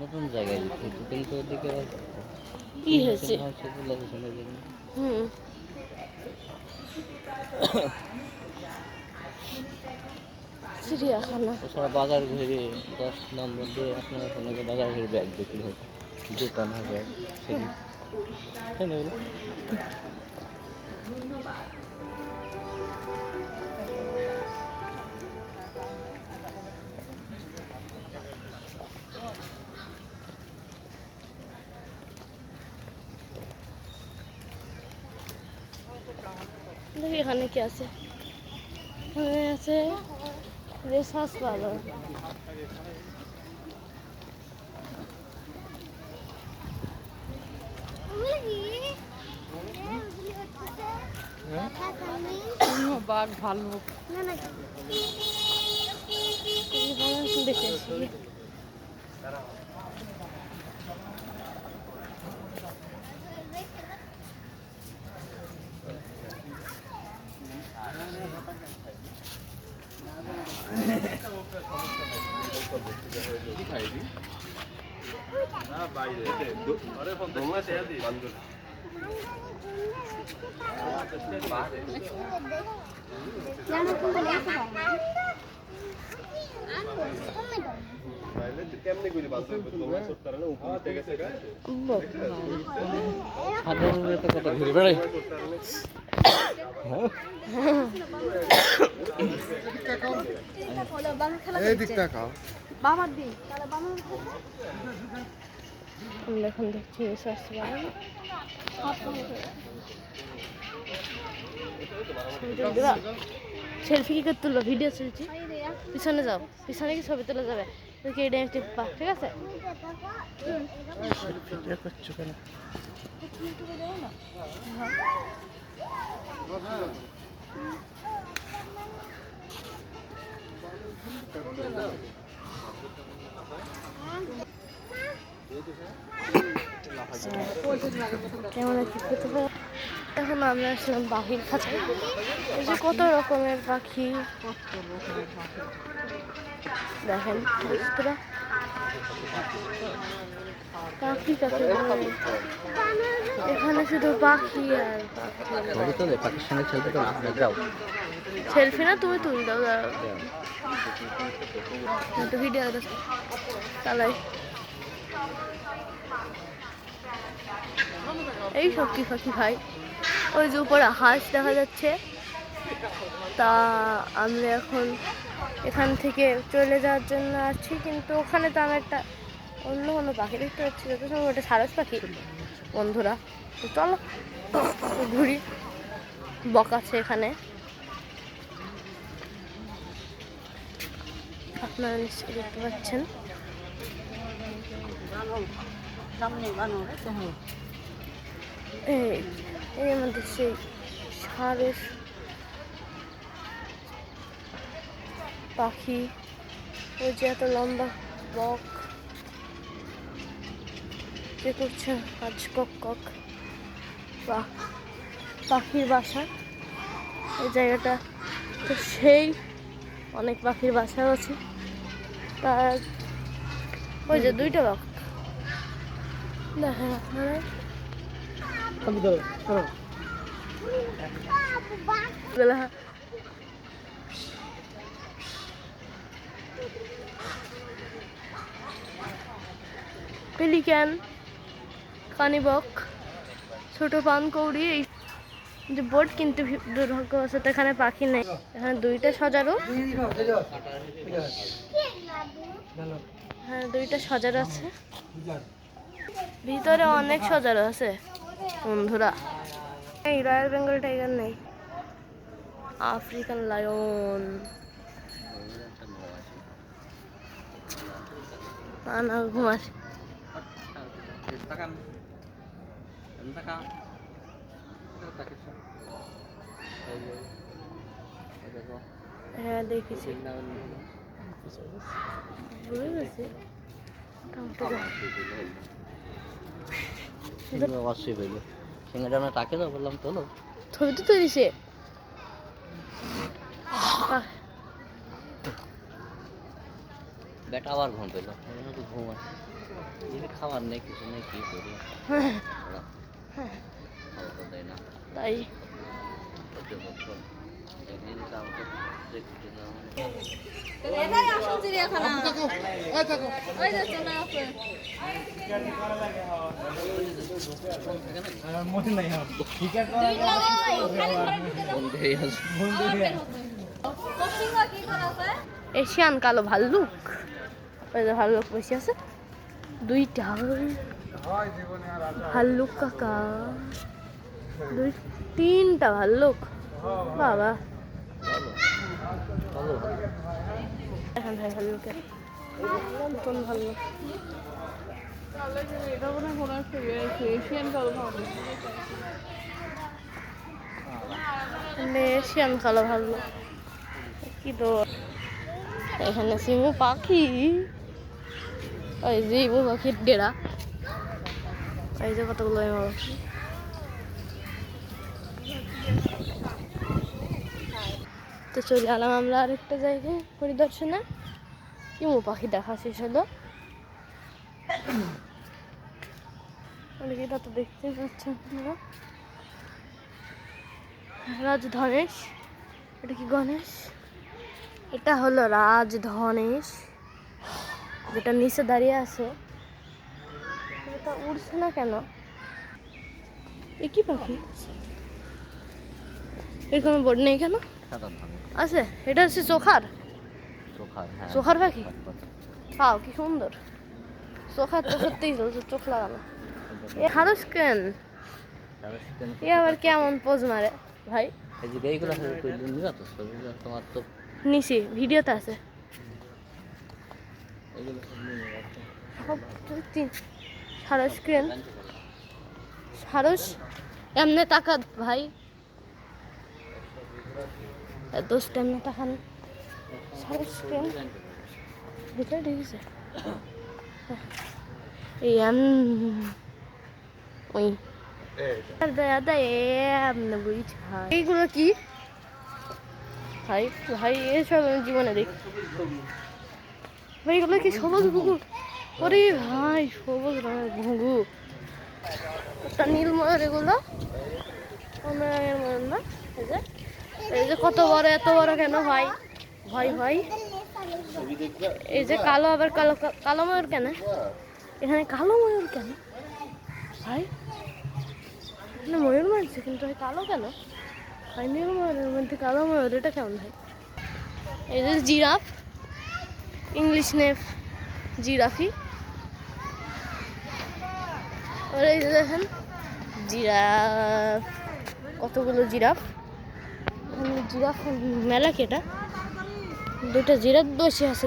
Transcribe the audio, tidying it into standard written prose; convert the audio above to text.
নতুন জায়গায় কিন্তু ওদিকে কি হয়েছে? হুম, চিড়িয়াখানা। ওছাড়া বাজার ঘুরে 10 নম্বর দিয়ে আপনার ওখানে বাজার ঘুরে ব্যাগ বিক্রি হবে, দোকান হবে সেদিন, তাই না? দেখি এখানে কি আছে। এখানে আছে রেসাস বাজার। বাঘ ভাল্লুক দেখেছি। ঘুরে বেড়াই আমরা এখন দেখছি সেলফি কি করে তুললো? ভিডিও চলছে, পিছনে যাও, পিছনে কি ছবি তোলা যাবে? ঠিক আছে। কেমন আছে? এখন আমরা আসলাম বাহির খাঁচায়। এই যে কত রকমের পাখি দেখেন, পাখি কাকে বলে? এখানে শুধু পাখি আর পাখির সঙ্গে সেলফি তো না যাও, সেলফি না, তুমি তুল দাও, তো ভিডিও চালাই। এই সব কি পাখি ভাই? ওই যে উপরে হাঁস দেখা যাচ্ছে। তা আমরা এখন এখান থেকে চলে যাওয়ার জন্য আসছি, কিন্তু ওখানে তো আমি একটা অন্য কোনো পাখি দেখতে পাচ্ছি, যত সময় ওটা সারস পাখি বন্ধুরা। তো চলো ঘুরি। বক আছে এখানে, আপনারা নিশ্চয়ই দেখতে পাচ্ছেন। এই আমাদের সেই সারস পাখি, ওই যে এত লম্বা বক যে করছে আজ কক কক। পাখির বাসা এই জায়গাটা তো সেই অনেক পাখির বাসাও আছে। তার ওই যে দুইটা বক দেখেন আপনারা। পেলিক্যান, কানিবক, ছোট পানকৌড়ি, এই যে বোট, কিন্তু দুর্ভাগ্যবশত এখানে পাখি নেই। এখানে দুইটা সজারু, হ্যাঁ দুইটা সজারু আছে, ভিতরে অনেক সজারু আছে বন্ধুরা। এই রয়্যাল বেঙ্গল টাইগার নেই, আফ্রিকান লায়ন, না ঘুমাস। হ্যাঁ দেখেছি, তাকে তো বললাম তোলো ছবি তো তুলিছে। বেটা আবার ঘুম পেলো, ঘুম আসে। যদি খাবার নেই কিছু নেই কি করি ওরা খাওয়া তো দেয় না তাই প্রতিবছর একদিন আমাকে দেখতে না এটাই আসল চিড়িয়াখানা ওই যে চলে আসে বন্ধুই আছে পশ্চিমবঙ্গ কি করে আছে এশিয়ান কালো ভাল্লুক, ওই যে ভাল্লুক বসে আছে দুইটা ভাল্লুক কাকা, তিনটা ভাল্লুক বাবা। ভালো এখান থেকে ভাল্লুকের নতুন ভাল্লুক এটা মনে হয় কোনো একটা এশিয়ান কালো ভাল্লুক এশিয়ান কালো ভাল্লুক কি তো। এখানে শিমু পাখি, ওই যে ইমু পাখির ডেরা, এই যে কতগুলো ইমু পাখি। তো চলে এলাম আমরা আরেকটা জায়গায় পরিদর্শনে, ইমু পাখি দেখা শেষ হলো। এটা তো দেখতে পাচ্ছেন আপনারা রাজধনেশ, এটা কি গণেশ, এটা হলো রাজধনেশ যেটা নিচে দাঁড়িয়ে আছে। এটা উড়ছে না কেন, এ কি পাখি, এর কোনো বোর্ড নেই কেন? সাদা ধান আছে, এটা হচ্ছে চোখার, চোখা হ্যাঁ চোখার পাখি। পাও কি সুন্দর, চোখার তো সত্যিই চোখ লাগানো। এ হারস কেন, এ আবার কেমন পোজ মারে ভাই। এই যে এইগুলো নিবা তো ছবিগুলো তোমার তো নিচে ভিডিওতে আছে এগুলো সব নিয়ে যাচ্ছে সব তিন সারস কেন, সারস এমনি তাকা ভাই, দোষটা এমনি তাকান। সারস কেন ভিতরে ঢেকেছে এই ওই এইগুলো কি ভাই, ভাই এসব আমি জীবনে দেখি ভাই, এগুলো কি সবুজ ঘুঘু, ওরে ভাই সবুজ রঙের ঘুঘু, একটা নীল ময়ূর, এগুলো রঙের ময়ূর না। এই যে কত বড়, এত বড় কেন ভাই, ভাই ভাই এই যে কালো, আবার কালো কালো ময়ূর কেন এখানে, কালো ময়ূর কেন ভাই, এখানে ময়ূর মারছে কিন্তু ভাই কালো কেন ভাই, নীল ময়ূরের মধ্যে কালো ময়ূর, এটা কেমন ভাই। এই যে জিরাফ, ইংলিশ নেম জিরাফি, আর এই যে দেখেন জিরাফ, কতগুলো জিরাফ, জিরাফ মেলা কেটা, দুটো জিরাফ বসে আছে।